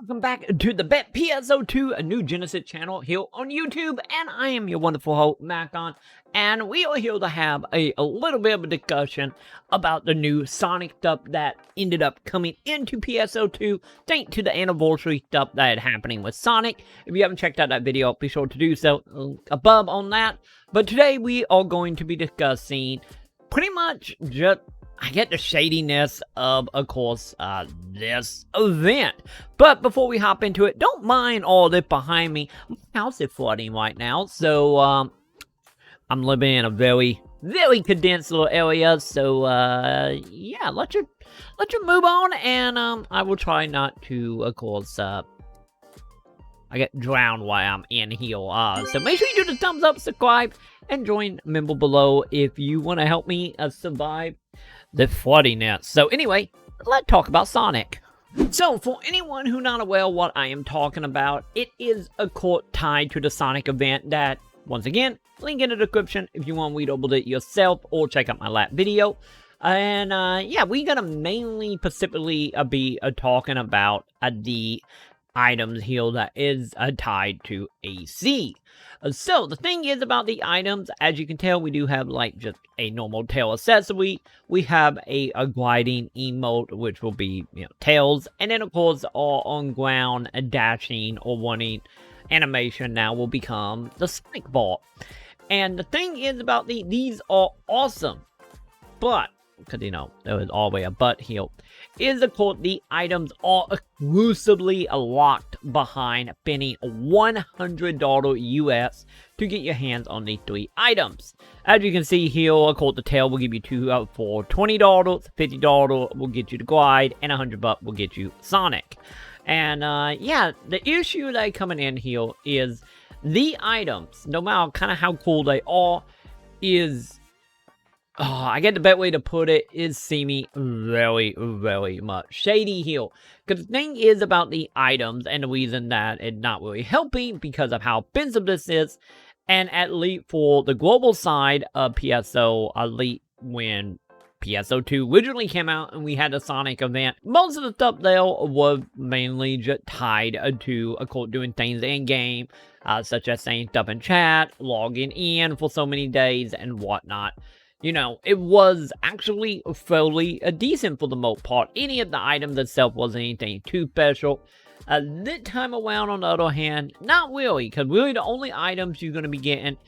Welcome back to the Bet PSO2, a new Genesis channel here on YouTube, and I am your wonderful host, Maconn, and we are here to have a little bit of a discussion about the new Sonic stuff that ended up coming into PSO2 thanks to the anniversary stuff that is happening with Sonic. If you haven't checked out that video, be sure to do so above on that. But today we are going to be discussing pretty much just I get the shadiness of course, this event. But before we hop into it, don't mind all this behind me. My house is flooding right now, so I'm living in a very condensed little area. So yeah, let's just move on, and I will try not to, of course, I get drowned while I'm in here. So make sure you do the thumbs up, subscribe, and join member below if you want to help me survive the floodiness. So anyway, let's talk about Sonic. So for anyone who not aware what I am talking about, it is a court tied to the Sonic event that, once again, link in the description if you want to read over it yourself or check out my last video. And yeah, we're gonna mainly specifically be talking about the items here that is tied to AC. So the thing is about the items, as you can tell, we do have like just a normal tail accessory. We have a gliding emote, which will be, you know, tails, and then of course our on ground dashing or running animation now will become the Sonic Ball. And the thing is about these are awesome, but because, you know, there was always a but here, is of course the items are exclusively locked behind spending $100 US to get your hands on these three items. As you can see here, of course the tail will give you two for $20, $50 will get you the glide, and $100 will get you Sonic. And yeah, the issue that coming in here is the items, no matter kind of how cool they are, is I get the best way to put it is seeming very much shady here. Because the thing is about the items, and the reason that it's not really helping because of how expensive this is, and at least for the global side of PSO, at least when PSO2 originally came out and we had the Sonic event, most of the stuff there was mainly just tied to, of course, doing things in game, such as saying stuff in chat, logging in for so many days, and whatnot. You know, it was actually fairly decent for the most part. Any of the items itself wasn't anything too special. This time around, on the other hand, not really, because really the only items you're going to be getting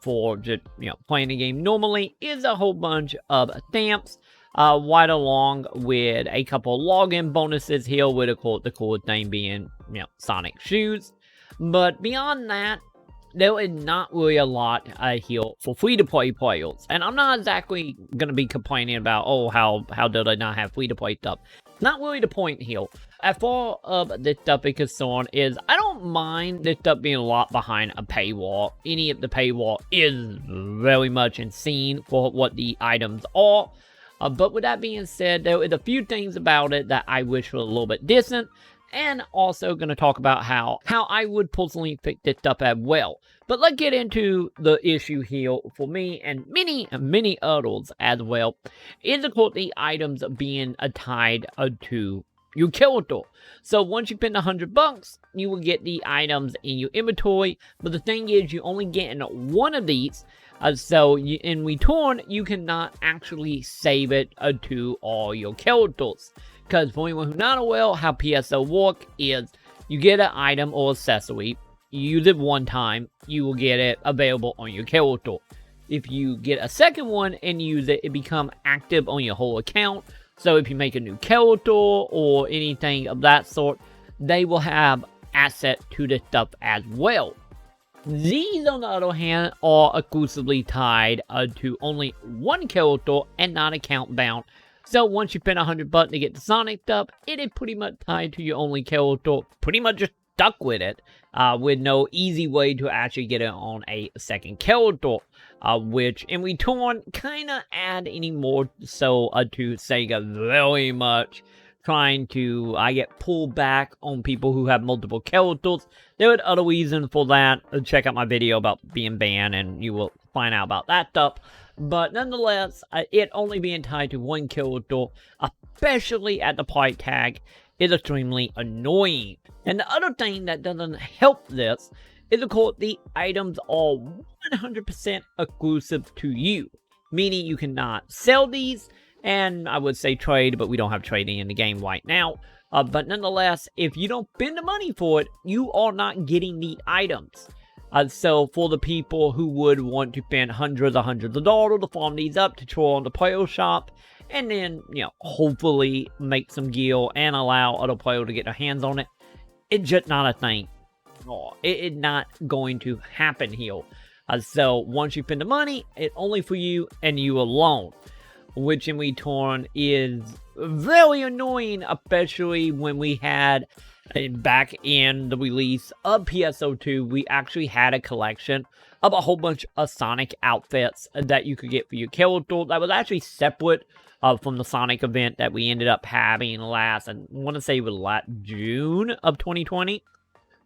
for just, you know, playing the game normally is a whole bunch of stamps, right along with a couple of login bonuses here, with the cool thing being, you know, Sonic shoes. But beyond that, there is not really a lot here for free-to-play players. And I'm not exactly going to be complaining about, oh, how did I not have free-to-play stuff. Not really the point here. As far as this stuff is concerned, is I don't mind this stuff being locked behind a paywall. Any of the paywall is very much insane for what the items are. But with that being said, there is a few things about it that I wish were a little bit decent. And also going to talk about how I would personally pick this stuff as well. But let's get into the issue here for me and many others as well. Is of course the items being tied to your character. So once you spend $100, you will get the items in your inventory. But the thing is, you only get one of these. So in return, you cannot actually save it to all your characters. Because for anyone who's not aware, how PSO work is you get an item or accessory, you use it one time, you will get it available on your character. If you get a second one and use it, it becomes active on your whole account. So if you make a new character or anything of that sort, they will have access to this stuff as well. These, on the other hand, are exclusively tied to only one character and not account bound. So once you spend $100 to get the Sonic stuff, it is pretty much tied to your only character. Pretty much just stuck with it, with no easy way to actually get it on a second character, which in return kind of add any more so to Sega very much trying to get pulled back on people who have multiple characters. There are other reasons for that. Check out my video about being banned and you will find out about that stuff. But nonetheless, it only being tied to one character, especially at the price tag, is extremely annoying. And the other thing that doesn't help this is, of course, the items are 100% exclusive to you, meaning you cannot sell these, and I would say trade, but we don't have trading in the game right now. But nonetheless, if you don't spend the money for it, you are not getting the items. So for the people who would want to spend hundreds of dollars to farm these up to throw on the player shop, and then, hopefully make some gear and allow other players to get their hands on it, it's just not a thing. It's not going to happen here. So once you spend the money, it's only for you and you alone, which in return is very annoying, especially when we had, back in the release of PSO2, we actually had a collection of a whole bunch of Sonic outfits that you could get for your character that was actually separate from the Sonic event that we ended up having last, I want to say it was last June of 2020.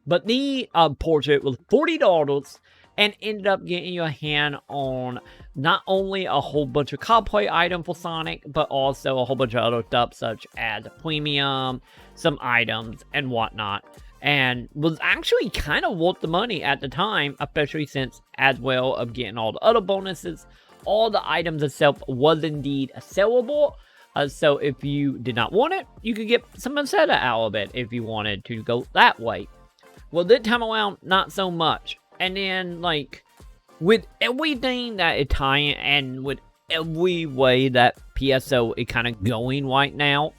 But the portrait was $40 and ended up getting your hand on not only a whole bunch of cosplay items for Sonic, but also a whole bunch of other stuff such as premium, some items, and whatnot. And was actually kind of worth the money at the time, especially since, as well of getting all the other bonuses, all the items itself was indeed sellable. So if you did not want it, you could get some instead out of it if you wanted to go that way. Well, this time around, not so much. And then, like, with everything that is tying and with every way that PSO is kind of going right now,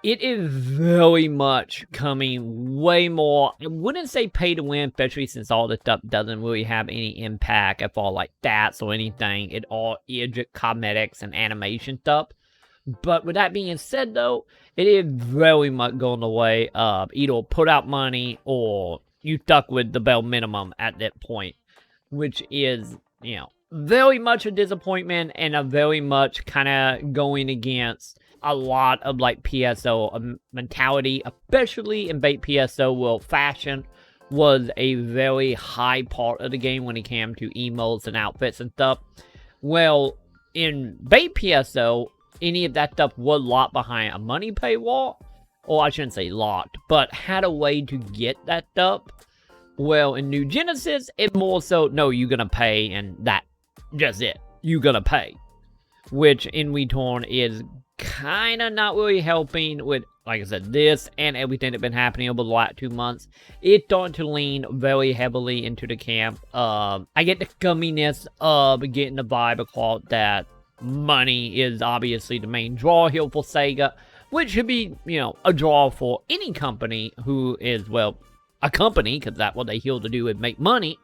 it is very much coming way more, I wouldn't say pay to win, especially since all this stuff doesn't really have any impact at all, like stats or anything. It all is just cosmetics and animation stuff. But with that being said, though, it is very much going the way of either put out money or you stuck with the bare minimum at that point, which is, very much a disappointment and a very much kind of going against a lot of, like, PSO mentality, especially in bait PSO, where fashion was a very high part of the game when it came to emotes and outfits and stuff. Well, in bait PSO, any of that stuff was locked behind a money paywall, or I shouldn't say locked, but had a way to get that stuff. Well, in New Genesis, it more so, no, you're gonna pay, and that, just it, you're gonna pay. Which, in return, is kind of not really helping with, like I said, this and everything that's been happening over the last 2 months. It's starting to lean very heavily into the camp of, I get the gumminess of getting the vibe across that money is obviously the main draw here for Sega, which should be, a draw for any company who is, well, a company, because that's what they're here to do, is make money.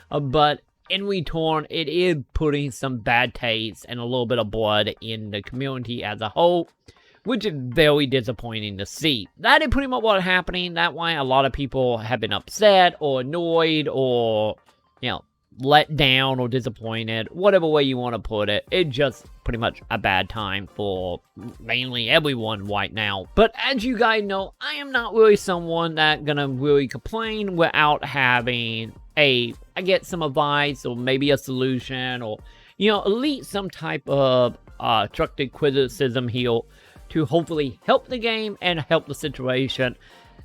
But in return, it is putting some bad taste and a little bit of blood in the community as a whole, which is very disappointing to see. That is pretty much what's happening. That's why a lot of people have been upset or annoyed or, let down or disappointed, whatever way you want to put it. It's just pretty much a bad time for mainly everyone right now. But as you guys know, I am not really someone that's gonna really complain without having I get some advice or maybe a solution or, at least some type of constructive criticism here to hopefully help the game and help the situation.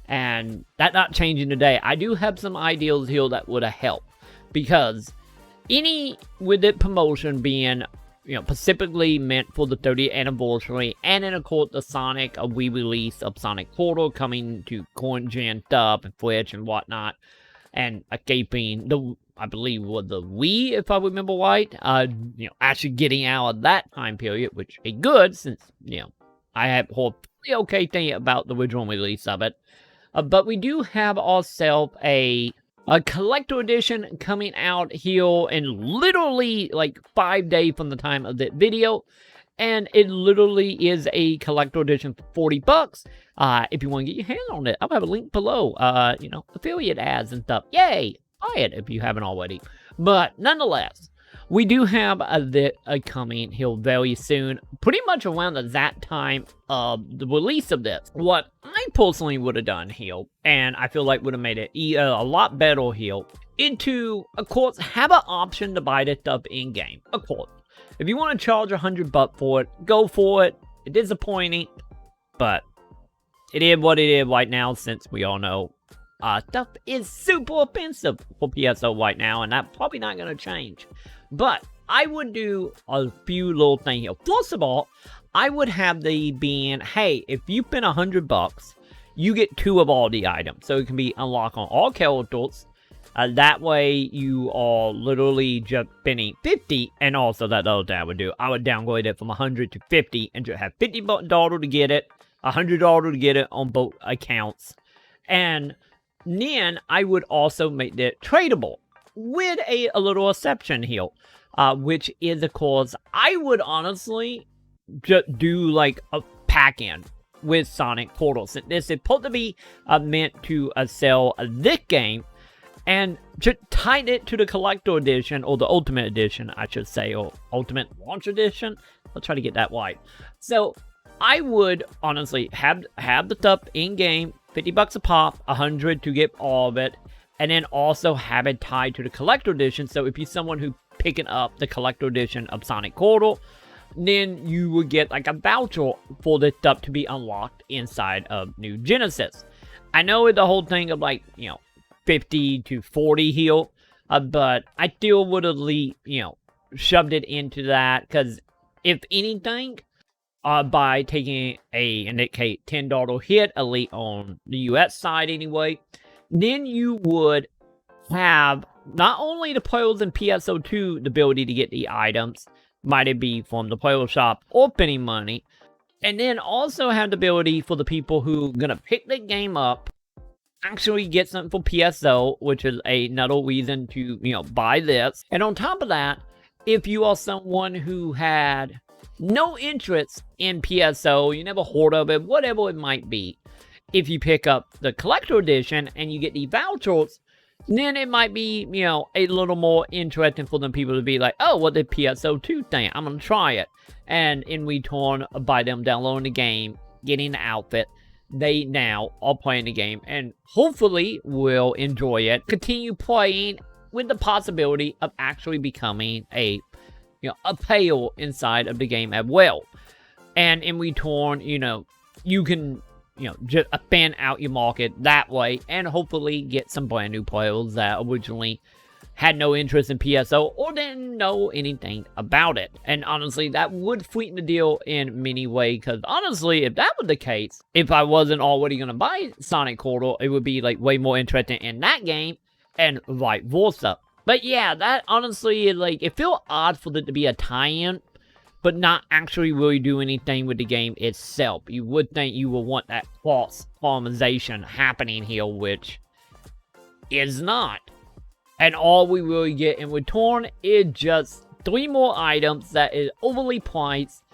And that's not changing today. I do have some ideas here that would have helped. Because with the promotion being, specifically meant for the 30th anniversary, and then of course the Sonic re-release of Sonic Portal coming to current gen stuff and Switch and whatnot, and escaping I believe was the Wii, if I remember right, actually getting out of that time period, which is good since, I have heard pretty okay thing about the original release of it. But we do have ourselves a collector edition coming out here in literally like 5 days from the time of that video. And it literally is a collector edition for $40. If you want to get your hands on it, I'll have a link below. Affiliate ads and stuff. Yay! Buy it if you haven't already. But nonetheless, we do have a coming here very soon, pretty much around that time of the release of this. What I personally would have done here, and I feel like would have made it a lot better here, is to, of course, have an option to buy this stuff in-game. Of course, if you want to charge $100 for it, go for it. It's disappointing, but it is what it is right now, since we all know stuff is super expensive for PSO right now, and that's probably not going to change. But I would do a few little things here. First of all, I would have the being, hey, if you spend $100, you get 2 of all the items. So it can be unlocked on all characters. That way, you are literally just spending 50, and also that other thing I would do, I would downgrade it from 100 to 50, and just have $50 to get it, $100 to get it on both accounts. And then I would also make it tradable, with a little exception here, which is, of course, I would honestly just do like a pack-in with Sonic Portals. This is supposed to be meant to sell this game, and just tied it to the Collector Edition, or the Ultimate Edition, I should say, or Ultimate Launch Edition. I'll try to get that right. So I would honestly have the stuff in-game, $50 a pop, 100 to get all of it, and then also have it tied to the Collector Edition. So if you're someone who picking up the Collector Edition of Sonic Portal, then you would get like a voucher for the stuff to be unlocked inside of New Genesis. I know it's the whole thing of like, 50 to 40 here, but I still would have, shoved it into that, because if anything, by taking in that case, $10 hit, Elite on the US side anyway, then you would have not only the players in PSO2 the ability to get the items, might it be from the player shop or spending money, and then also have the ability for the people who are gonna pick the game up, actually get something for PSO, which is another reason to, buy this. And on top of that, if you are someone who had no interest in PSO, you never heard of it, whatever it might be, if you pick up the Collector Edition and you get the vouchers, then it might be, a little more interesting for them people to be like, oh, what the PSO2 thing? I'm going to try it. And in return, by them downloading the game, getting the outfit, they now are playing the game and hopefully will enjoy it. Continue playing with the possibility of actually becoming a payer inside of the game as well. And in return, you can just expand out your market that way, and hopefully get some brand new players that originally had no interest in PSO or didn't know anything about it. And honestly, that would sweeten the deal in many ways, because honestly, if that was the case, if I wasn't already going to buy Sonic Portal, it would be like way more interesting in that game, and vice versa. But yeah, that honestly, it feels odd for it to be a tie-in, but not actually really do anything with the game itself. You would think you would want that false harmonization happening here, which is not. And all we really get in return is just 3 more items that is overly priced,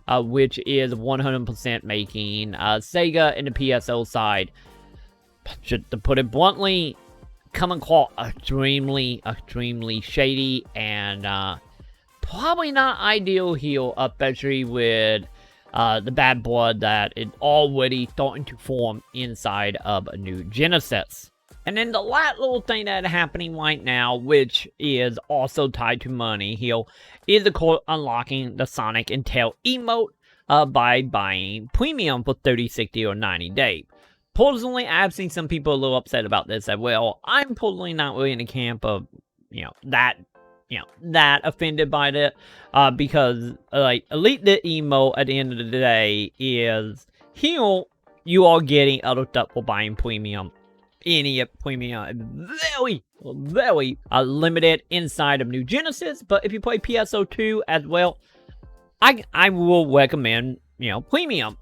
which is 100% making Sega and the PSO side, just to put it bluntly, come across extremely shady, and probably not ideal here, especially with the bad blood that is already starting to form inside of a New Genesis. And then the last little thing that is happening right now, which is also tied to money here, is of course unlocking the Sonic and Tail emote by buying premium for 30, 60, or 90 days. Personally, I've seen some people a little upset about this as well. I'm personally not really in the camp of, that offended by that, because, Elite the emote at the end of the day is, here, you are getting other stuff for buying premium. Any premium very limited inside of New Genesis, but if you play PSO2 as well, I will recommend, premium.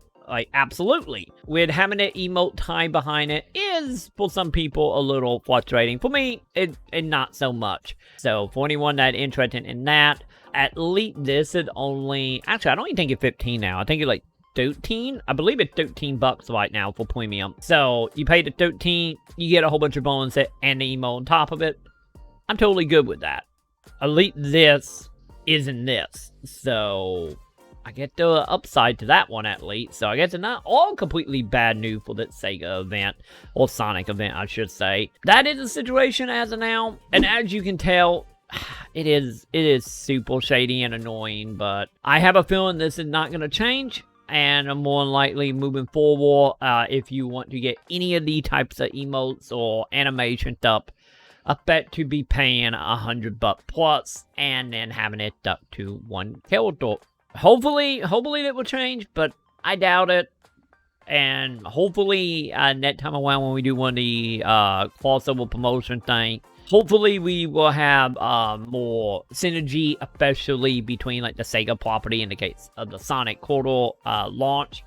Absolutely. With having an emote tie behind it is, for some people, a little frustrating. For me, it not so much. So, for anyone that interested in that, at least this is only, actually, I don't even think it's 15 now. I think it's 13. I believe it's $13 right now for premium. So, you pay the 13, you get a whole bunch of bonuses and the emote on top of it. I'm totally good with that. Elite this isn't this. So, I get the upside to that one at least. So I guess it's not all completely bad news for that Sega event, or Sonic event, I should say. That is the situation as of now, and as you can tell, it is super shady and annoying, but I have a feeling this is not going to change. and more than likely moving forward, if you want to get any of the types of emotes or animation stuff, I bet to be paying $100 plus, and then having it up to one character. Hopefully it will change, but I doubt it. And hopefully, next time around when we do one of the crossover promotion thing, hopefully we will have more synergy, especially between like the Sega property in the case of the Sonic Quarter launch.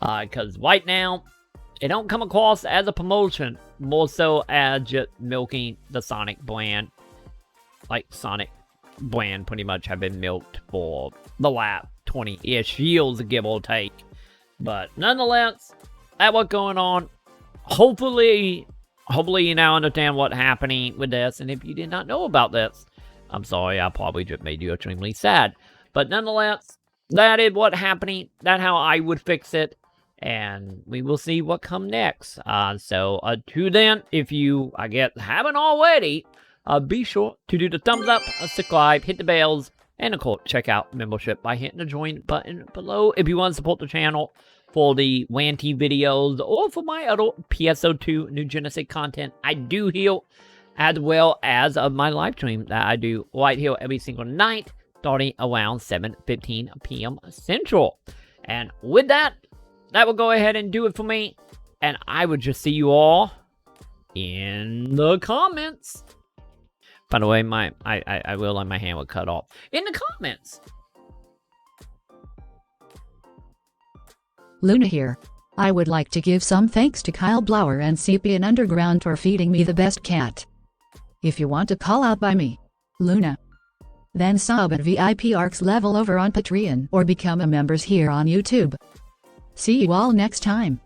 Because right now, it don't come across as a promotion, more so as just milking the Sonic brand. Like Sonic brand pretty much have been milked for the last 20-ish years, give or take. But nonetheless, that's what's going on. Hopefully you now understand what's happening with this. And if you did not know about this, I'm sorry, I probably just made you extremely sad. But nonetheless, that is what's happening. That's how I would fix it. And we will see what comes next. So, to then, if you, I guess, haven't already, be sure to do the thumbs up, subscribe, hit the bells, and of course, check out membership by hitting the join button below if you want to support the channel for the ranty videos or for my other PSO2 New Genesis content I do here, as well as my live stream that I do right here every single night, starting around 7:15 p.m. Central. And with that, that will go ahead and do it for me. And I would just see you all in the comments. By the way, I realized my hand was cut off. In the comments. Luna here. I would like to give some thanks to Kyle Blower and Sepia Underground for feeding me the best cat. If you want to call out by me, Luna, then sub at VIP Arcs level over on Patreon or become a members here on YouTube. See you all next time.